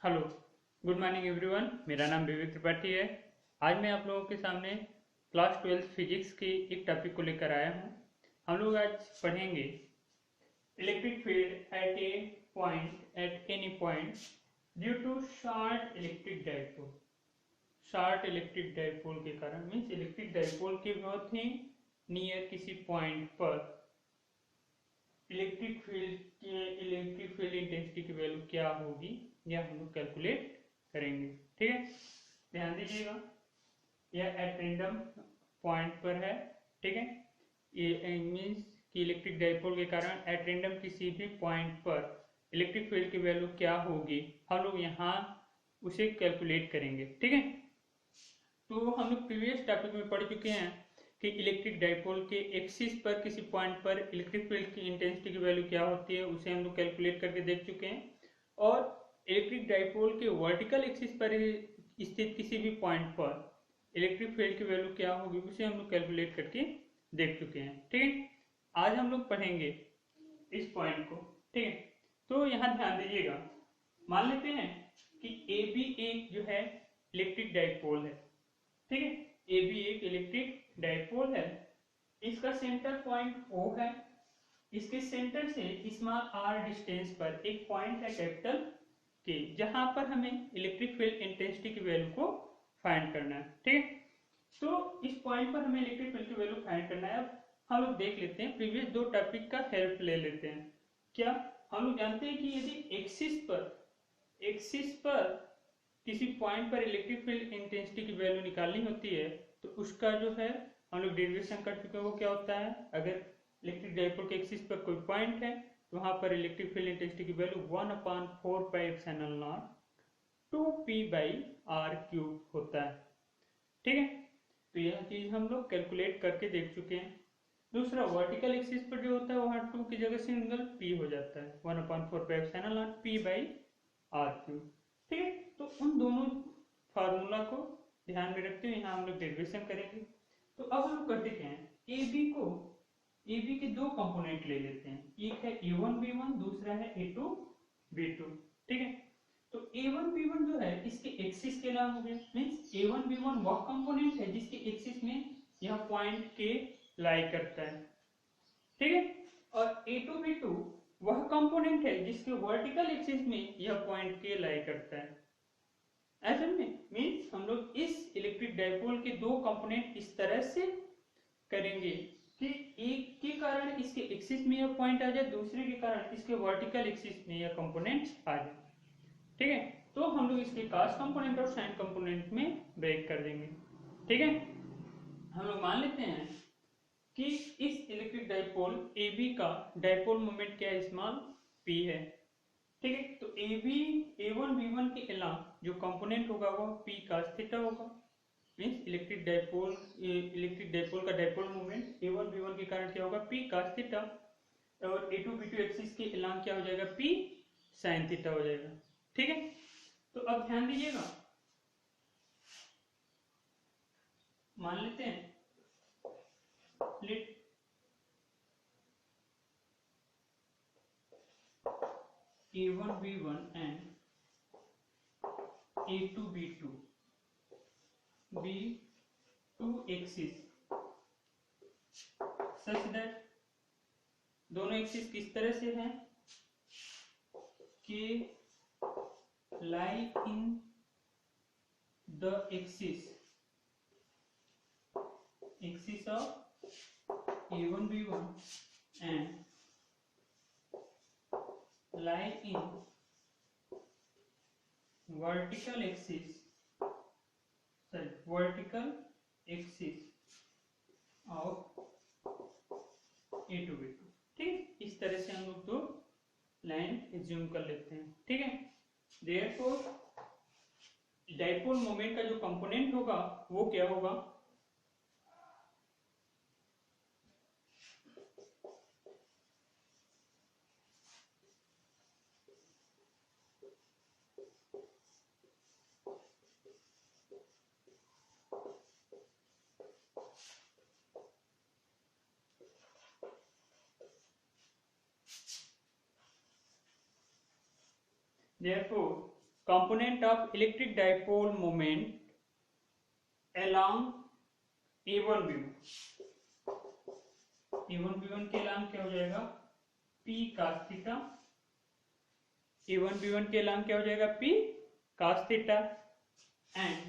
Hello, good morning everyone. मेरा नाम विवेक त्रिपाठी है। आज मैं आप लोगों के सामने क्लास 12 फिजिक्स के एक टॉपिक को लेकर आया हूँ। हम लोग आज पढ़ेंगे electric field at a point at any point due to short electric dipole. Short electric dipole के कारण मीन्स इलेक्ट्रिक डाइपोल के बहुत ही नियर किसी पॉइंट पर इलेक्ट्रिक फील्ड इंटेंसिटी की वैल्यू क्या होगी यह हम लोग कैलकुलेट करेंगे। ठीक है, ध्यान दीजिएगा, यह एट रेंडम पॉइंट पर है। ठीक है, ये मीन्स कि इलेक्ट्रिक डाइपोल के कारण एट रेंडम किसी भी पॉइंट पर इलेक्ट्रिक फील्ड की वैल्यू क्या होगी हम लोग यहाँ उसे कैलकुलेट करेंगे। ठीक है, तो हम लोग प्रीवियस टॉपिक में पढ़ चुके हैं कि इलेक्ट्रिक डाइपोल के एक्सिस पर किसी पॉइंट पर इलेक्ट्रिक फील्ड की इंटेंसिटी की वैल्यू क्या होती है उसे हम लोग कैलकुलेट करके देख चुके हैं। और इलेक्ट्रिक डाइपोल के वर्टिकल एक्सिस पर स्थित किसी भी पॉइंट पर इलेक्ट्रिक फील्ड की वैल्यू क्या होगी उसे हम लोग कैलकुलेट करके देख चुके हैं। ठीक है, आज हम लोग पढ़ेंगे इस पॉइंट को। ठीक है, तो यहाँ ध्यान दीजिएगा, मान लेते हैं कि ए बी एक जो है इलेक्ट्रिक डाइपोल है। ठीक है, ए बी एक इलेक्ट्रिक डाइपोल है। इसका सेंटर पॉइंट O है। इसके सेंटर से स्मॉल r डिस्टेंस पर एक पॉइंट है कैपिटल K, जहां पर हमें इलेक्ट्रिक फील्ड इंटेंसिटी की वैल्यू को फाइंड करना है। ठीक है, तो इस पॉइंट पर हमें इलेक्ट्रिक फील्ड की वैल्यू फाइंड करना है। अब हम लोग देख लेते हैं, प्रीवियस दो टॉपिक का हेल्प ले लेते हैं। क्या हम लोग जानते हैं कि यदि एक्सिस पर किसी पॉइंट पर इलेक्ट्रिक फील्ड इंटेंसिटी की वैल्यू निकालनी होती है तो उसका जो है हम लोग डेरिवेशन कर चुके हैं। वो क्या होता है, अगर इलेक्ट्रिक डाइपोल के एक्सिस पर कोई पॉइंट है तो वहां पर इलेक्ट्रिक फील्ड इंटेंसिटी की वैल्यू 1/4πε0 2p/r³ होता है। ठीक है, तो यह चीज हम लोग कैलकुलेट करके देख चुके हैं। दूसरा, वर्टिकल एक्सिस पर जो होता है वहां 2 की जगह सिंगल p हो जाता है, 1/4πε0 p/r³। ठीक है, तो उन दोनों फार्मूला को ध्यान में रखते हुए यहाँ हम लोग डेरिवेशन करेंगे। तो अब हम लोग करते क्या है, ए बी के दो कंपोनेंट ले लेते हैं। एक है a1b1, दूसरा है a2b2। ठीक है, तो a1b1 जो है इसके एक्सिस के नाम हो गया, मीन्स a1b1 वह कंपोनेंट है जिसके एक्सिस में यह पॉइंट के लाई करता है। ठीक है, और a2b2 वह कंपोनेंट है जिसके वर्टिकल एक्सिस में यह पॉइंट के लाई करता है। ऐसे में मीन्स हम लोग इस इलेक्ट्रिक डाइपोल के दो कंपोनेंट इस तरह से करेंगे कि एक के कारण इसके एक्सिस में यह पॉइंट आ जाए, दूसरे के कारण इसके वर्टिकल एक्सिस में यह कंपोनेंट आ जाए। ठीक है, तो हम लोग इसके कॉस कंपोनेंट और साइन कंपोनेंट में ब्रेक कर देंगे। ठीक है, हम लोग मान लेते हैं कि इस इलेक्ट्रिक डाइपोल ए बी का डाइपोल मोमेंट क्या है, स्मॉल p है। ठीक है, तो a1b1 के अलावा जो कंपोनेंट होगा वो p cos थीटा होगा। मीन्स इलेक्ट्रिक डाइपोल का डाइपोल मोमेंट a1b1 के कारण क्या होगा, p cos थीटा, और a2b2 एक्सिस के अलावा क्या हो जाएगा, p sin थीटा हो जाएगा। ठीक है, तो अब ध्यान दीजिएगा, मान लेते हैं let a1b1 and a2b2 be two axis such that दोनों एक्सिस किस तरह से हैं कि lie in the axis of a1b1 and lie in vertical axis of a2b2। ठीक, इस तरह से हम लोग दो लाइन एज्यूम कर लेते हैं। ठीक है, देयरफॉर डाइपोल मोमेंट का जो कंपोनेंट होगा वो क्या होगा, therefore component of electric dipole moment along A1 B1, A1 B1 के अलांग क्या हो जाएगा P cos theta, A1 B1 के अलांग क्या हो जाएगा P cos theta and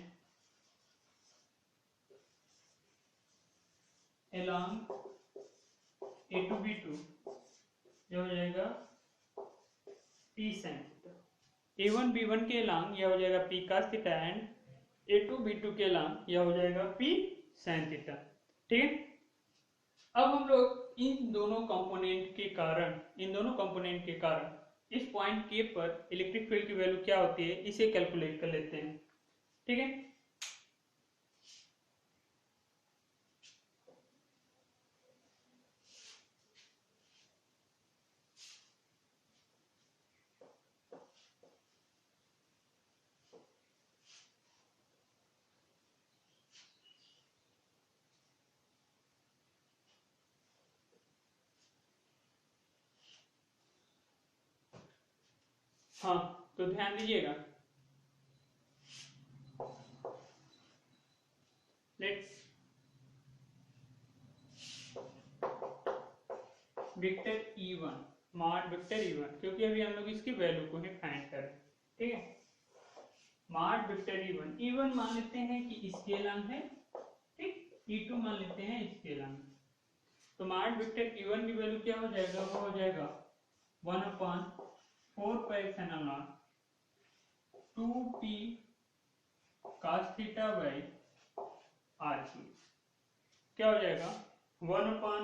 along A2 B2 यह हो जाएगा P sin theta. A1 B1 के अलांग यह हो जाएगा P cos theta and A2 B2 के अलांग यह हो जाएगा P sin थीटा। ठीक है, अब हम लोग इन दोनों कंपोनेंट के कारण इस पॉइंट K पर इलेक्ट्रिक फील्ड की वैल्यू क्या होती है इसे कैलकुलेट कर लेते हैं। ठीक है, हाँ तो ध्यान दीजिएगा, let's vector E1 mod vector E1, क्योंकि अभी हम लोग इसकी वैल्यू को ही फाइंड करें। ठीक है, मॉड वेक्टर E1 मान लेते हैं कि इसके अलांग है, ठीक, E2 मान लेते हैं इसके अलांग। तो मॉड वेक्टर E1 की वैल्यू क्या हो जाएगा, वो हो जाएगा 1/4 2p cos theta by r3। क्या हो जाएगा 1/4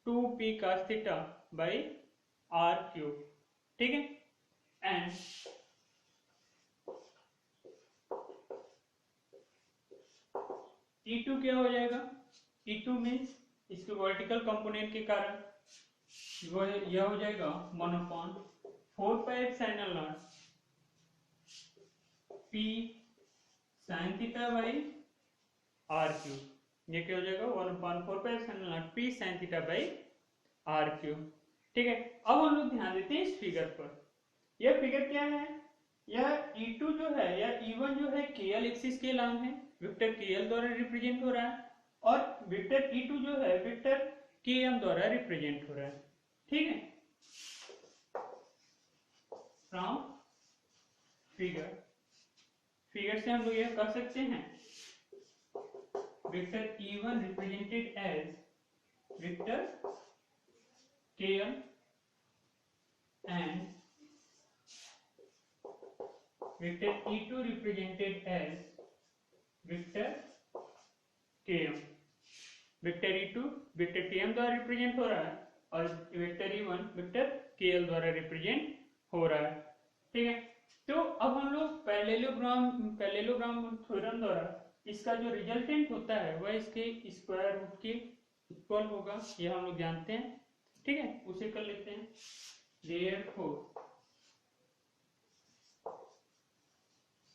2p cos theta by r3। ठीक है, एंड E2 क्या हो जाएगा, E2 मीन्स इसके वर्टिकल कंपोनेंट के कारण वो यह हो जाएगा 1/4 p sin theta by r3। ये क्या हो जाएगा 1/4 p sin theta by r3। ठीक है, अब हम लोग ध्यान देते हैं इस फिगर पर। यह फिगर क्या है, यह E2 जो है या E1 जो है KL एक्सिस के अलांग है, वेक्टर KL द्वारा रिप्रेजेंट हो रहा है, और वेक्टर E2 जो है वेक्टर KM द्वारा रिप्रेजेंट हो रहा है। ठीक है, फ्रॉम फिगर से हम लोग यह कर सकते हैं, vector E1 represented as vector KM and vector E2 represented as vector KM। Vector E2 vector KM द्वारा रिप्रेजेंट हो रहा है और वेक्टर E1 वेक्टर KL द्वारा रिप्रेजेंट हो रहा है। ठीक है, तो अब हम लोग पैरेललोग्राम थ्योरम द्वारा इसका जो रिजल्टेंट होता है वह इसके स्क्वायर रूट के इक्वल होगा, यह हम लोग जानते हैं। ठीक है, उसे कर लेते हैं। Therefore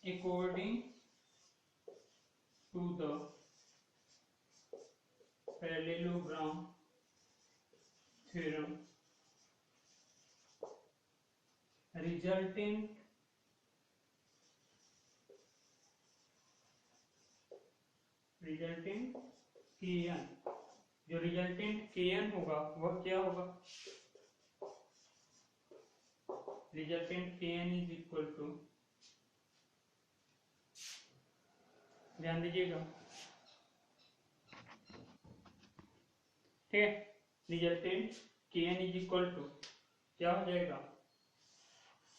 according to the parallelogram theorem resultant Kn, जो रिजल्टेंट Kn होगा वह क्या होगा, resultant Kn is equal to, ध्यान दीजिएगा, ठीक है, resultant Kn is equal to क्या हो जाएगा,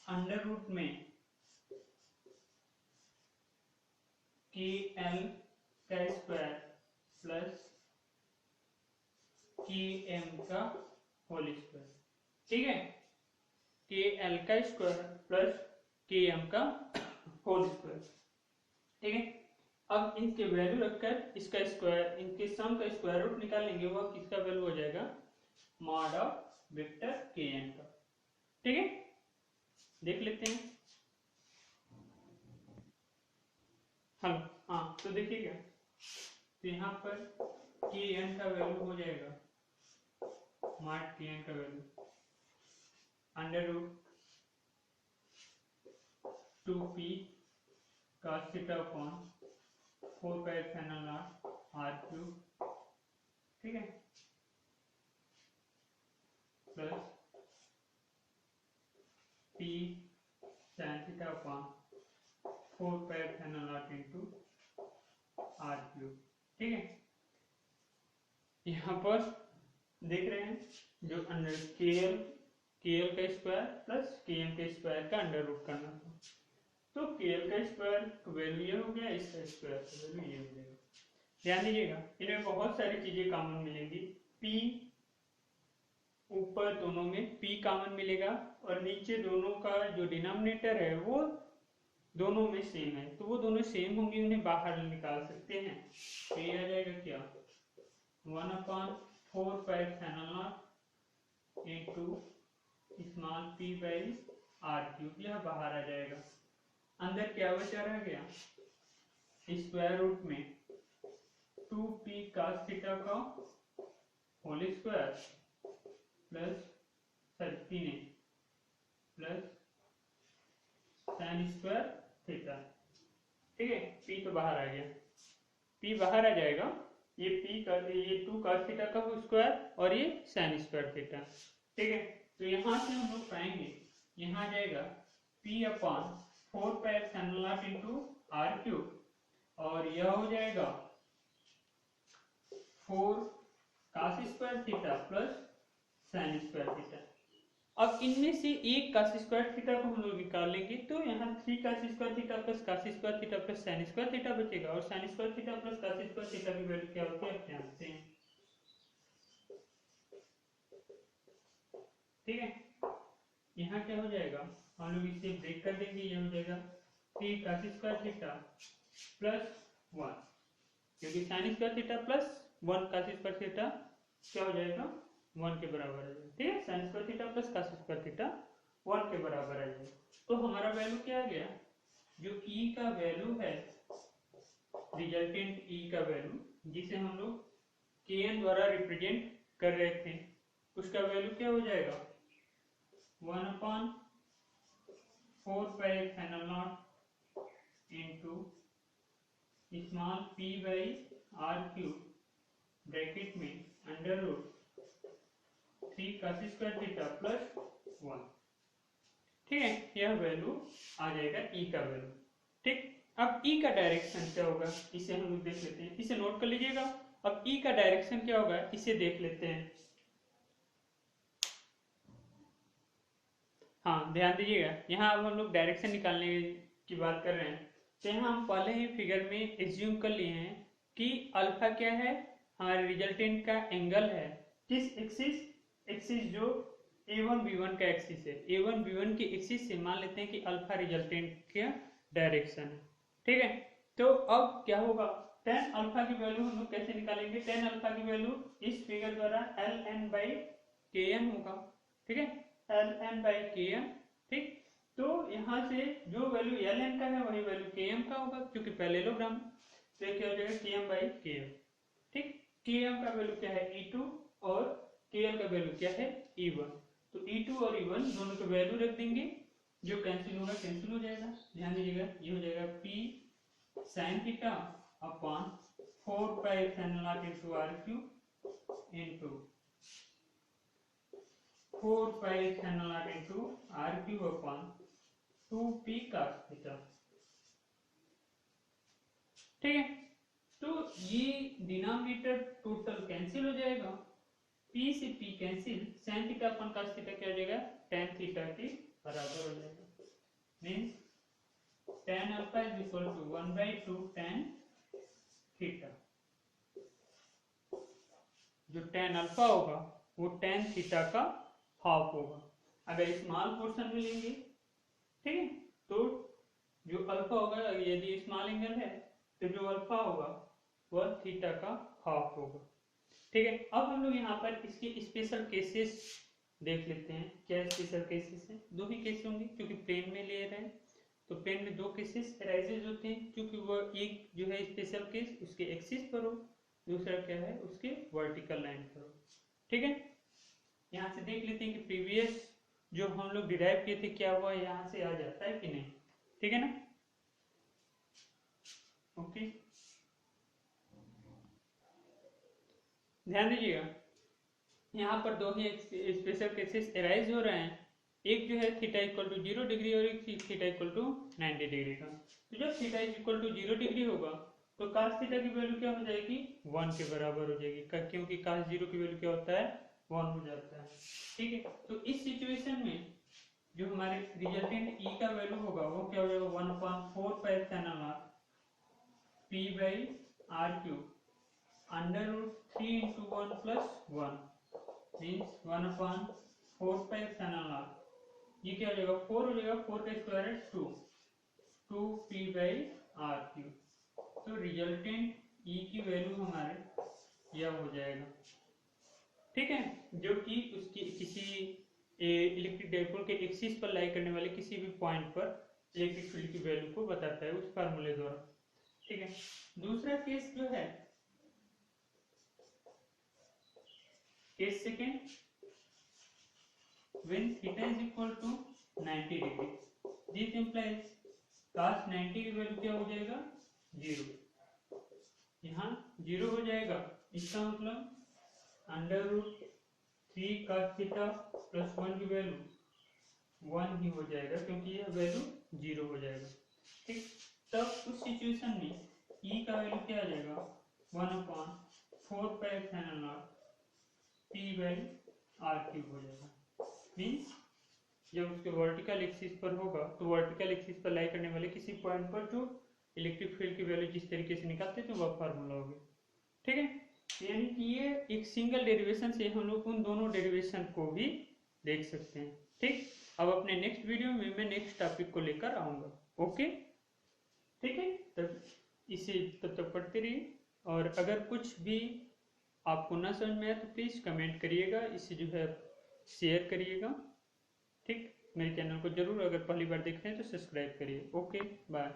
अंडर रूट में KL का स्क्वायर प्लस KM का होल स्क्वायर। ठीक है, KL का स्क्वायर प्लस KM का होल स्क्वायर। ठीक है, अब इनके वैल्यू रखकर इसका स्क्वायर, इनके सम का स्क्वायर रूट निकालेंगे, वह किसका वैल्यू हो जाएगा, मॉड ऑफ वेक्टर Kn का। ठीक है, देख लेते हैं। हेलो, हाँ तो देखिएगा, तो यहाँ पर Kn का वैल्यू हो जाएगा, मॉड Kn का value under root 2p cos theta upon 4 pi epsilon naught r cube, ठीक है, plus p sin theta upon 4 pi epsilon not into r cube, ठीक है। यहाँ पर देख रहे हैं जो अंडर KL का स्क्वायर प्लस KM के स्क्वायर का अंडर रूट करना था, तो KL का स्क्वायर वैल्यू ये हो गया, इसका स्क्वायर का वैल्यू ये हो जाएगा। ध्यान दीजिएगा, इनमें बहुत सारी चीजें कॉमन मिलेंगी। P ऊपर दोनों में P कॉमन मिलेगा और नीचे दोनों का जो डिनोमिनेटर है वो दोनों में सेम है, तो वो दोनों सेम होंगे, उन्हें बाहर निकाल सकते हैं। तो ये आ जाएगा क्या, 1/4 pi epsilon not into small p by r cube, यह बाहर आ जाएगा। अंदर क्या बचा रह गया, स्क्वायर रूट में 2p cos थीटा का whole square plus 3 plus sin square theta, ठीक है। p तो बाहर आ गया, p बाहर आ जाएगा, ये p का ये 2 cos थीटा का स्क्वायर और ये sin स्क्वायर थीटा, ठीक है। तो यहाँ से हम लोग पाएंगे, यहाँ जाएगा p upon 4 pi epsilon not into r cube और यह हो जाएगा 4 cos square theta plus sin square theta. अब इनमें से एक cos स्क्वायर थीटा को हम लोग निकाल लेंगे, तो यहाँ 3 cos square theta plus cos square theta plus sin square theta बचेगा और sin square theta plus cos square theta की वैल्यू क्या होती है आप जानते हैं, ठीक है। यहाँ क्या हो जाएगा, हम लोग इसे ब्रेक कर देंगे, ये हो जाएगा 3 cos स्क्वायर थीटा प्लस 1, क्योंकि sin square theta plus 1 cos square theta क्या हो जाएगा 1 के बराबर आ जाएगा, ठीक है। sin square theta plus cos square theta 1 के बराबर आ जाएगा। तो हमारा वैल्यू क्या आ गया, जो E का वैल्यू है, रिजल्टेंट E का वैल्यू जिसे हम लोग Kn द्वारा रिप्रेजेंट कर रहे थे, उसका वैल्यू क्या हो जाएगा 1/4 pi epsilon not into small p by r cube bracket में under root 3 cos square theta plus 1, ठीक है। यह वैल्यू आ जाएगा E का वैल्यू, ठीक। अब E का डायरेक्शन क्या होगा, इसे हम लोग देख लेते हैं, इसे नोट कर लीजिएगा। अब E का डायरेक्शन क्या होगा, इसे देख लेते हैं। हाँ ध्यान दीजिएगा, यहाँ अब हम लोग डायरेक्शन निकालने की बात कर रहे हैं, तो यहाँ हम पहले ही फिगर में एज्यूम कर लिए हैं कि अल्फा क्या है, हमारे रिजल्टेंट का एंगल है, किस एक्सिस जो A1 B1 का एक्सिस है, A1 B1 की एक्सिस से मान लेते हैं कि अल्फा रिजल्टेंट का डायरेक्शन है, ठीक है। तो अब क्या होगा, tan अल्फा की वैल्यू हम लोग कैसे निकालेंगे, tan अल्फा की वैल्यू इस फिगर द्वारा ln/kn होगा, ठीक है, ln/kn, ठीक। तो यहाँ से जो वैल्यू ln का है वही वैल्यू km का होगा, क्योंकि पैरेललोग्राम, तो क्या हो जाएगा km/km, ठीक। km का वैल्यू क्या है E2 और kl का वैल्यू क्या है E1, तो E2 और E1 दोनों के वैल्यू रख देंगे, जो कैंसिल होगा कैंसिल हो जाएगा। ध्यान दीजिएगा, ये हो जाएगा p sin theta upon 4 pi epsilon not into r cube into 4 pi epsilon not into r cube upon 2p cos theta, ठीक है। तो ये डिनोमिनेटर टोटल कैंसिल हो जाएगा, p से p cancel, sin theta upon cos theta क्या हो जाएगा tan थीटा के बराबर हो जाएगा, means tan alpha is equal to 1/2 tan theta. जो tan अल्फा होगा वो tan थीटा का हाफ होगा, अगर स्मॉल पोर्शन में लेंगे, ठीक है, तो जो अल्फा होगा, यदि स्मॉल एंगल है तो जो अल्फा होगा वह थीटा का हाफ होगा, ठीक है। अब हम लोग यहाँ पर इसके स्पेशल केसेस देख लेते हैं। क्या स्पेशल केसेस हैं, दो ही केस होंगे क्योंकि प्लेन में ले रहे हैं, तो प्लेन में दो केसेस अराइजेज होते हैं, क्योंकि वह एक जो है स्पेशल केस उसके एक्सिस पर हो, दूसरा क्या है उसके वर्टिकल लाइन पर हो, ठीक है। यहाँ से देख लेते हैं कि प्रीवियस जो हम लोग डिराइव किए थे क्या हुआ, यहाँ से आ जाता है कि नहीं। ठीक है ना। ओके, ध्यान दीजिएगा, यहाँ पर दो ही स्पेशल केसेस एराइज हो रहे हैं, एक जो है थीटा इक्वल टू 0 डिग्री और एक थीटा इक्वल टू 90 डिग्री का। तो जब थीटा इक्वल टू 0 डिग्री होगा तो कास थीटा की वैल्यू क्या हो जाएगी, 1 के बराबर हो जाएगी, क्योंकि कास 0 की वैल्यू क्या होता है, 1 हो जाता है। ठीक है, तो इस सिचुएशन में जो हमारे रिजल्टेंट ई का वैल्यू होगा वो क्या हो जाएगा, 1/4 pi epsilon naught P by R cube under root 3 into 1 plus 1 means 1/4 pi epsilon naught, ये क्या हो जाएगा, 4 हो जाएगा, 4 का स्क्वायर है 2 पी बाई आर क्यूब। तो रिजल्टेंट ई की वैल्यू हमारे यह हो जाएगा। ठीक है, जो कि उसकी किसी इलेक्ट्रिक डाइपोल के एक्सिस पर लाई करने वाले किसी भी पॉइंट पर इलेक्ट्रिक फील्ड की वैल्यू को बताता है उस फार्मूले द्वारा। ठीक है, दूसरा केस जो है, case second, when theta is equal to 90 degree, this implies cos 90 की वैल्यू क्या हो जाएगा, 0, यहाँ 0 हो जाएगा, इसका मतलब under root 3 cos theta plus 1 की वैल्यू 1 ही हो जाएगा, क्योंकि यह वैल्यू 0 हो जाएगा। ठीक, तब उस सिचुएशन में ई का वैल्यू क्या आ जाएगा, 1/4 pi epsilon naught P by R cube हो जाएगा। मीन्स जब उसके वर्टिकल एक्सिस पर होगा तो वर्टिकल एक्सिस पर लाई करने वाले किसी पॉइंट पर जो इलेक्ट्रिक फील्ड की वैल्यू जिस तरीके से निकालते हैं तो वह फार्मूला होगा। ठीक है, यानी कि ये एक सिंगल डेरिवेशन से हम लोग उन दोनों डेरिवेशन को भी देख सकते हैं। ठीक, अब अपने नेक्स्ट वीडियो में मैं नेक्स्ट टॉपिक को लेकर आऊंगा। ओके, ठीक है, तब इसे तब तक पढ़ते रहिए, और अगर कुछ भी आपको ना समझ में आए तो प्लीज़ कमेंट करिएगा, इसे जो है शेयर करिएगा। ठीक, मेरे चैनल को जरूर अगर पहली बार देख रहे हैं तो सब्सक्राइब करिए। Okay, bye.